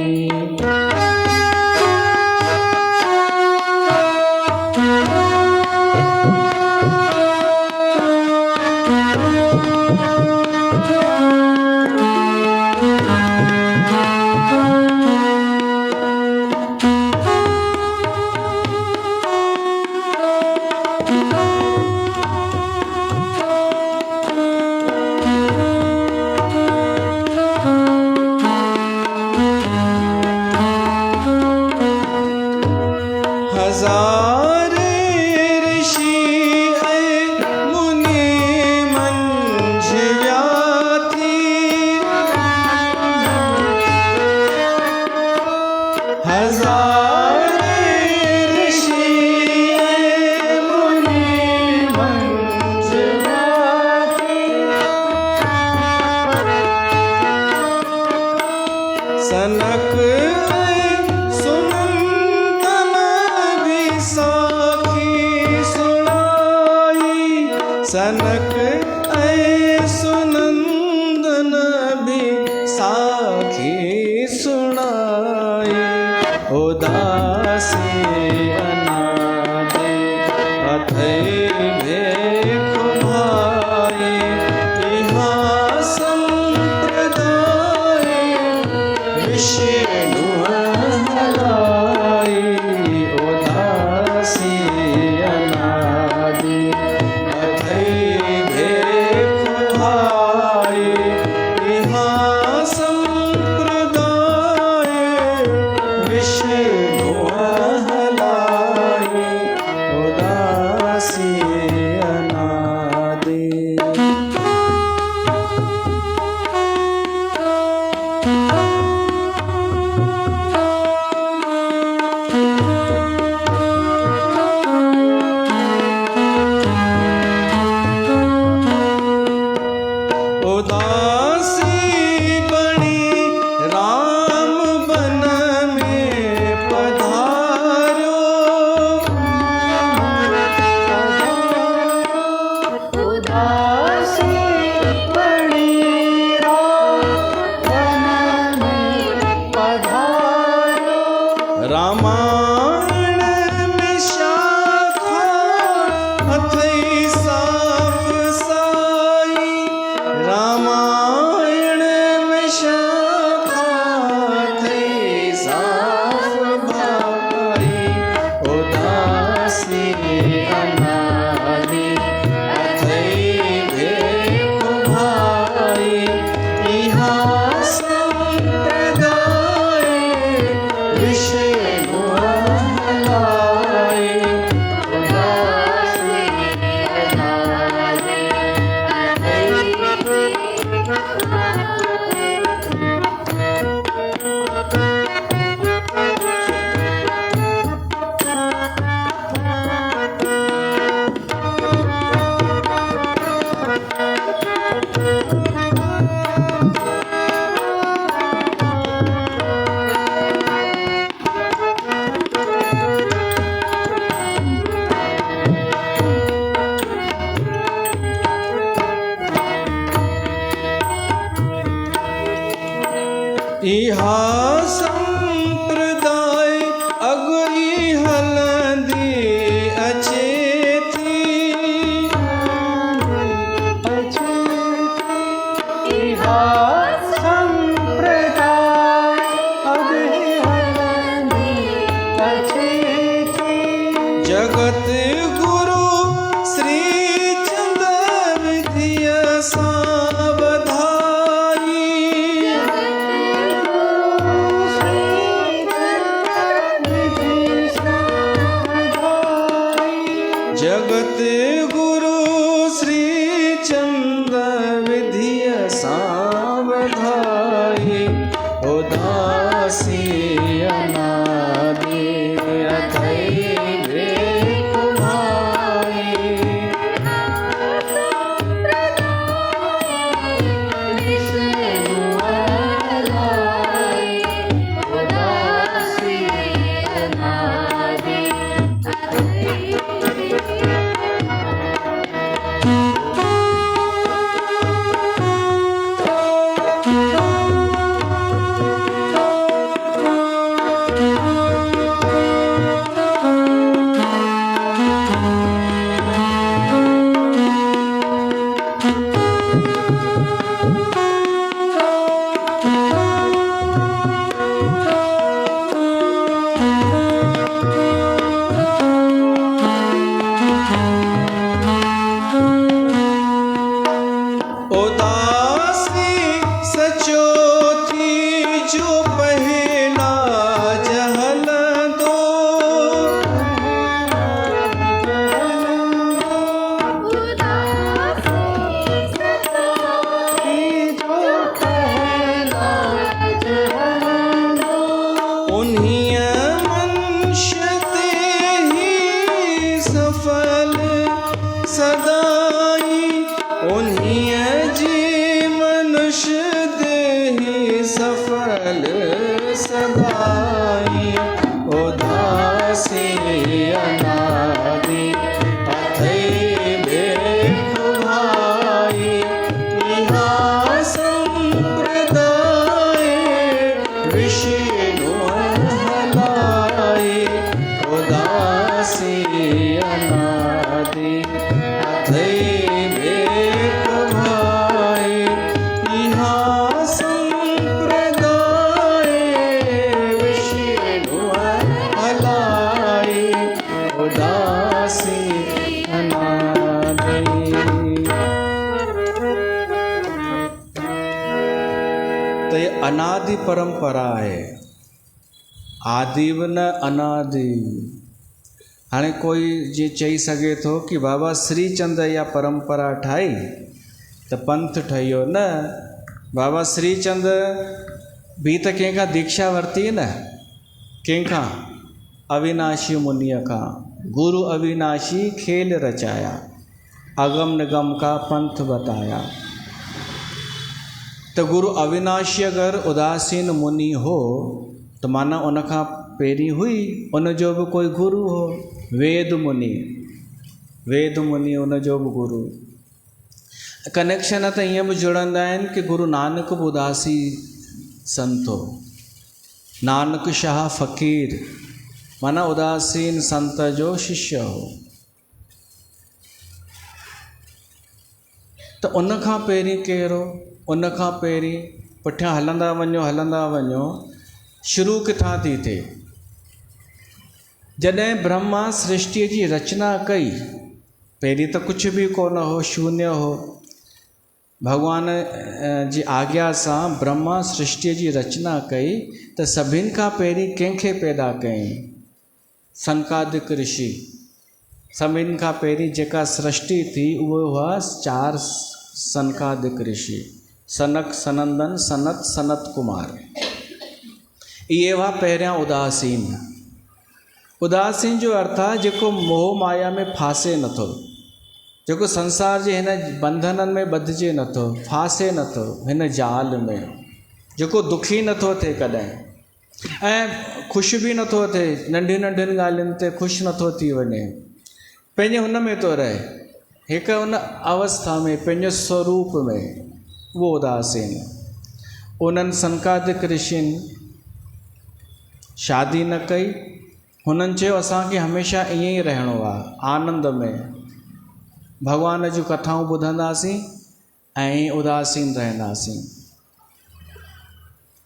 A: सनक सुनंदन भी साखी सुनाई, सनक सुनंदन भी साखी सुनाई। उदासी अनादि अथई भेख भाई, यहाँ संप्रदाय विष्णु हलाई। उदासी अनादि अथई भेख भाई, यहाँ संप्रदाय विष्णु हलाई। उदासी अनादि। उदासी बड़ी राम बन में पधारो,
B: उदासी बड़ी राम बन में पधारो।
A: रामायण में शाखा अथई साफ साई, रामायण में शाखा अथई साफ भाई। उदासी अनादि अथई भेख भाई, यहाँ संप्रदाय विष्णु हलाई।
B: उदासी अनादि अथई
A: यहाँ संप्रदाय अगरी हलंदी अचेती,
B: इहाँ संप्रदाय अगरी हलंदी अचेती।
A: जगत गुरु श्री चंद विधिय सावधाई। जगत गुरु श्री चंद विधिय सावधाई। उदासी अनादि अथई भेख भाई,
B: विष्णु हलाई। उदासी अनादि अथई
A: सदाई उदासी अनादि अथई बेख भाई इहा संप्रदाय विष्णु हलाई उदासी अनादि अथई बेख भाई इहा संप्रदाय विष्णु हलाई उदासी अनादि। तो ये अनादि परंपरा है, आदि बि न अनादि। हाणे कोई जी चई सघे थो कि बाबा श्रीचंद इहा परंपरा ठाही त पंथ ठहियो, न। बाबा श्रीचंद बि त कंहिंखां दीक्षा वरिती न, कंहिंखां? अविनाशी मुनीअ खां। गुरु अविनाशी खेल रचाया, अगम निगम का पंथ बताया। तो गुरु अविनाशी अगर उदासीन मुनि हो तो माना उनखां पहिरीं हुई उन जो बि कोई गुरु हो, वेद मुनि। वेद मुनि उन जो बि गुरु। कनेक्शन त ईअं बि जुड़ंदा आहिनि कि गुरु नानक बि उदासी संत हो, नानक शाह फ़कीर माना उदासीन संत जो शिष्य हो। त उनखां पहिरीं कहिड़ो? उनखां पहिरीं पुठियां हलंदा वञो शुरू किथां थी थिए? जॾहिं ब्रह्मा सृष्टि जी रचना कई, पहिरीं त कुझु बि कोन हो, शून्य हो। भगवान जी आज्ञा सां ब्रह्मा सृष्टि जी रचना कई त सभिनि खां पहिरीं कंहिंखे पैदा कयईं? सनकादिक ऋषि। सभिनि खां पहिरीं जेका सृष्टि थी उहे हुआ 4 सनकादिक ऋषि, सनक, सनंदन, सनत, सनत कुमार। इहे हुआ पहिरियां उदासीन। उदासीन जो अर्थ आहे जेको मोह माया में फासे नथो, जेको संसार जे हिन बंधननि में ॿधिजे नथो, फासे नथो हिन जाल में, जेको दुखी नथो थिए कॾहिं ऐं ख़ुशि बि नथो थिए, नंढियुनि नंढियुनि ॻाल्हियुनि ते ख़ुशि नथो थी वञे, पंहिंजे हुन में थो रहे, हिकु हुन अवस्था में, पंहिंजे स्वरूप में, उहो उदासीन। उन्हनि सनकादिक ऋषियुनि शादी न कई, हुननि चयो असांखे हमेशह ईअं ई रहणो आहे, आनंद में, भॻवान जूं कथाऊं ॿुधंदासीं ऐं उदासीन रहंदासीं।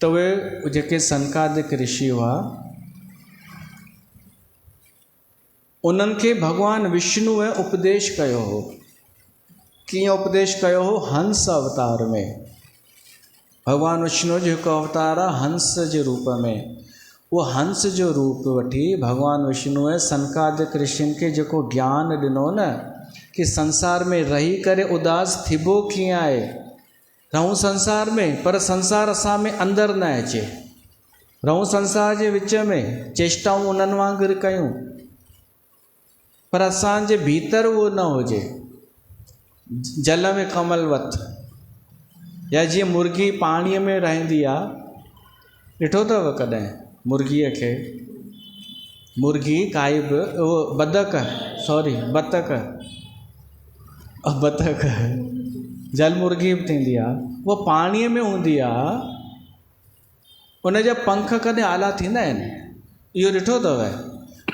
A: त उहे जेके सनकादिक ऋषि हुआ उन्हनि खे भॻवान विष्णुअ उपदेश कयो हो। कीअं उपदेश कयो हो? हंस अवतार में। भॻवान विष्णु जो हिकु अवतार आहे हंस जे रूप में। उहो हंस जो रूप वठी भॻवान विष्णुअ सनकादिक ऋषियुनि खे जेको ज्ञान ॾिनो न कि संसार में रही करे उदास थिबो कीअं आहे। रहूं संसार में पर संसार असां में अंदरि न अचे, रहूं संसार जे विच में, चेष्टाऊं उन्हनि वांगुरु कयूं पर असांजे भीतर उहो न हुजे। जल में कमलवत, या जीअं मुर्गी पाणीअ में रहंदी आहे, ॾिठो अथव कॾहिं मुर्गीअ खे? मुर्गी काई बि, उहो बतख जल मुर्गी बि थींदी आहे, उहा पाणीअ में हूंदी आहे, उनजा पंख कॾहिं आला थींदा आहिनि? इहो ॾिठो अथव?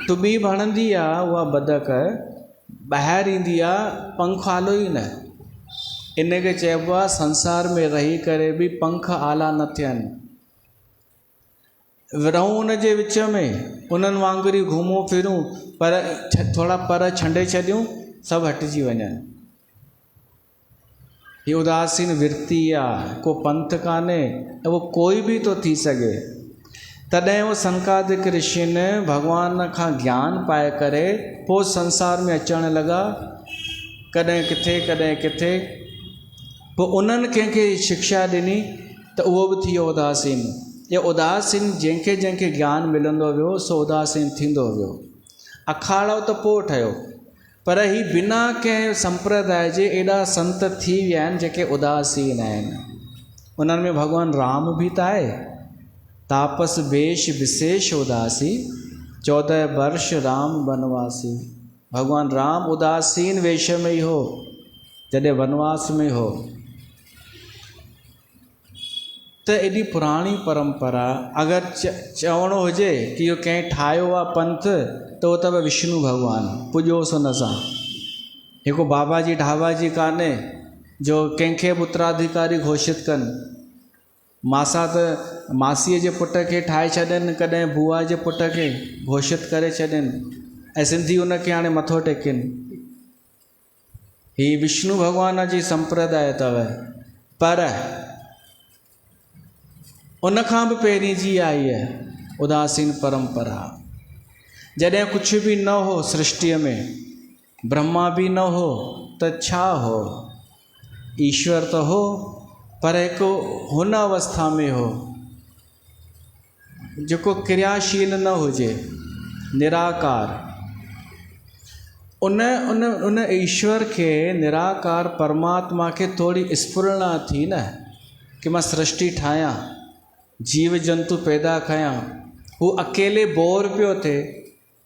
A: टुॿी भणंदी आहे उहा बतख, ॿाहिरि ईंदी आहे, पंख आलो ई न। इन खे चइबो आहे संसार में रही करे बि पंख आला न थियनि, रहूं उन जे विच में, उन्हनि वांगुरु घुमूं फिरूं पर थोड़ा पर छंडे छॾियूं सभु हटिजी वञनि। हीअ उदासीन वृत्ति आहे, को पंथ कान्हे, उहो कोई बि थो थी सघे। तॾहिं उहो सनकादिक ऋषियुनि भॻवान खां ज्ञान पाए करे पोइ संसार में अचणु लॻा, कॾहिं किथे। पोइ उन्हनि कंहिंखे शिक्षा ॾिनी त उहो बि थी वियो उदासीन। या उदासीन जंहिंखे ज्ञान मिलंदो वियो सो उदासीन थींदो वियो। अखाड़ो त पोइ ठहियो, पर ही बिना कंहिं संप्रदाय जे एॾा संत थी विया आहिनि जेके उदासीन आहिनि। उन्हनि में भॻवानु राम बि त आहे, तापस वेश विशेष उदासी 14 वर्ष राम वनवासी। भगवान राम उदासीन वेश में ही हो जॾहिं वनवास में हो। त एॾी पुराणी परंपरा अगरि चवणो हुजे कि इहो कंहिं ठाहियो आहे पंथ त उहो अथव विष्णु भॻवानु, पुॼोसि हुन सां। हिकु बाबा जी ढाबा जी कान्हे जो कंहिंखे बि उत्तराधिकारी घोषित कनि। मासा त मासीअ जे पुट खे ठाहे छॾनि, कॾहिं बुआ जे पुट खे घोषित करे छॾनि ऐं सिंधी उनखे हाणे मथो टेकनि। ही विष्णु भॻवान जी संप्रदाय अथव। पर उनखां बि पहिरीं जी आई आहे उदासीन परंपरा। जॾहिं कुझु बि न हो सृष्टिअ में, ब्रह्मा बि न हो त छा हो? ईश्वर त हो पर हिकु हुन अवस्था में हो जेको क्रियाशील न हुजे, निराकार। उन ईश्वर खे, निराकार परमात्मा खे थोरी स्फुरणा थी न कि मां सृष्टि ठाहियां, जीव जंतु पैदा कयां। हू अकेले बोर पियो थिए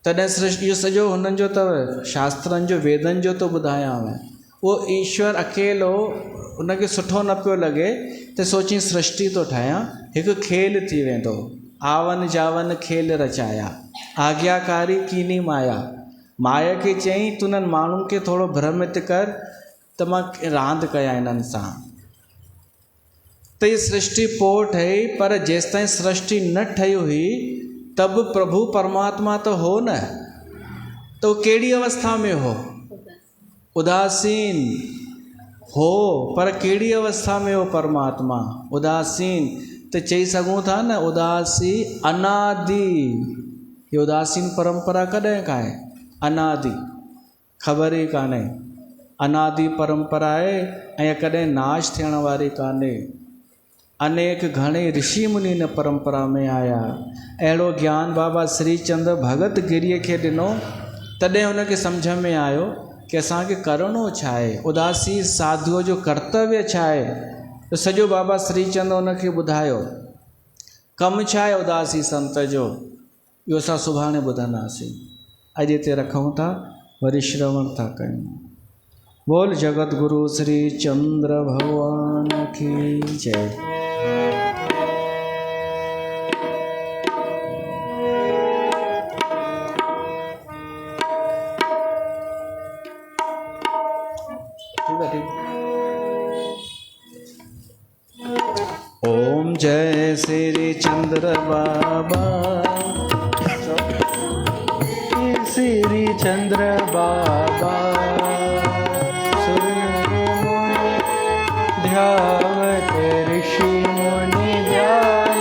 A: तॾहिं सृष्टि, इहो सॼो हुननि जो अथव, शास्त्रनि जो, वेदनि जो थो ॿुधायांव। उहो ईश्वर अकेलो उनखे सुठो न पियो लॻे त सोची सृष्टि थो ठाहियां, हिकु खेल थी वेंदो। आवन जावन खेल रचाया, आज्ञाकारी कीनी माया। माया खे चयईं तूं उन्हनि माण्हुनि खे थोरो भ्रमित कर त मां रांदि कयां इन्हनि सां। त इहा सृष्टि पोइ ठही, पर जेसिताईं सृष्टि न ठही हुई तब प्रभु परमात्मा त हो न। त उहो कहिड़ी अवस्था में हो? उदासीन हो। पर कहिड़ी अवस्था में हो परमात्मा? उदासीन। त चई सघूं था न उदासी अनादि। ये उदासीन परंपरा कॾहिं खां आहे? अनादि, ख़बर ई कान्हे। अनादि परंपरा आहे ऐं कॾहिं नाश थियण वारी कान्हे। अनेक घणे ऋषि मुनि इन परंपरा में आया। अहिड़ो ज्ञान बाबा श्रीचंद भगत गिरीअ खे ॾिनो, तॾहिं हुनखे सम्झ में आयो कि असांखे करिणो छा आहे, उदासी साधुअ जो कर्तव्य छा आहे। त सॼो बाबा श्रीचंद हुनखे ॿुधायो कमु छा आहे उदासी संत जो। इहो असां सुभाणे ॿुधंदासीं। अॼु हिते रखूं था, वरी श्रवण था कयूं। बोल जगत गुरु श्री चंद्र भगवान की जय। ओम जय श्री चंद्र बाबा, श्री चंद्र बाबा। ध्यावत ऋषि मुनि ध्यान,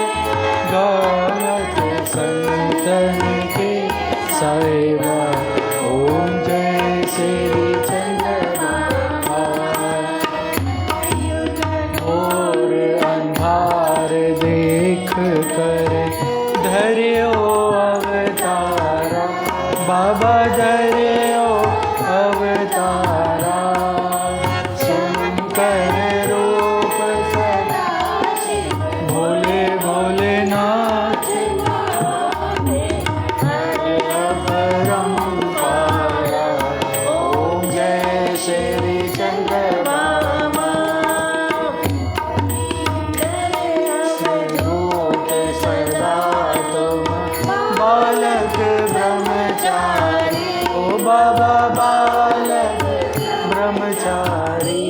A: गावत संतन के सेवा। ओम जय श्री चंद्र बाबा। और अंधार देख कर धर्यो अवतारा, बाबा धर्यो अवतारा। सुनकर रूप सदा भोले भोलेनाथ, परंपरा। ओम जय श्री चंद्र बाबा। स्वरूप सदा तुम बालक ब्रह्मचारी। ओ बाबा बालक ब्रह्मचारी।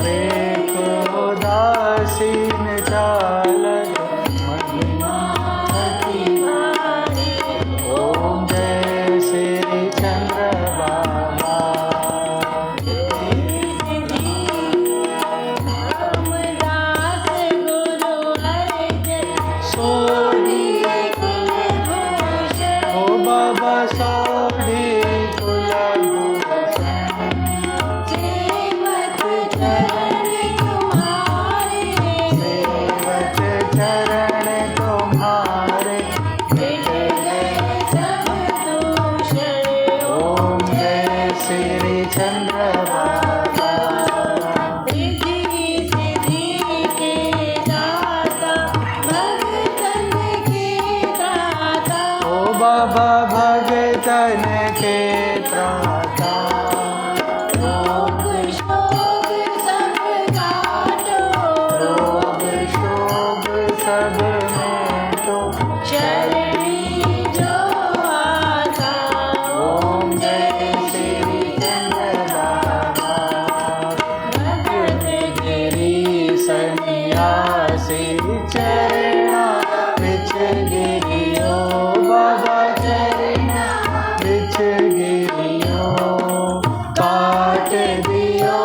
A: देख उदासीन चालक, महिमा अति भारी। ओम जय श्री चंद्र बाबा। ओ बाबा सोढ़ी कुलभूषण, सेवक
C: बाबा भगतन के त्राता।
B: रोग शोक सब काटो,
C: रोग शोक सब में तो
B: शरणी जो आता।
C: ओम जय श्री चंद्र बाबा।
B: भगत
C: गिरी सन्यासी चरणा बिच गिरियो बाबा चरणा बिच गिरियो। काट दियो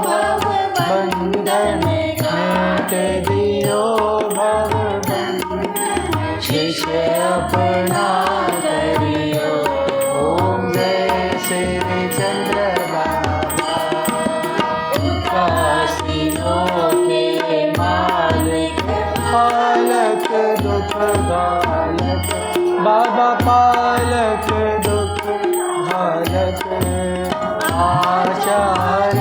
C: भव बंधन मेट दियो भव बंधन शिष्य अपना करियो। ओम जय श्री चंद्र बाबा। काशियों के मालिक पालक दुख बालक बाबा पालक दुख बालक। आचार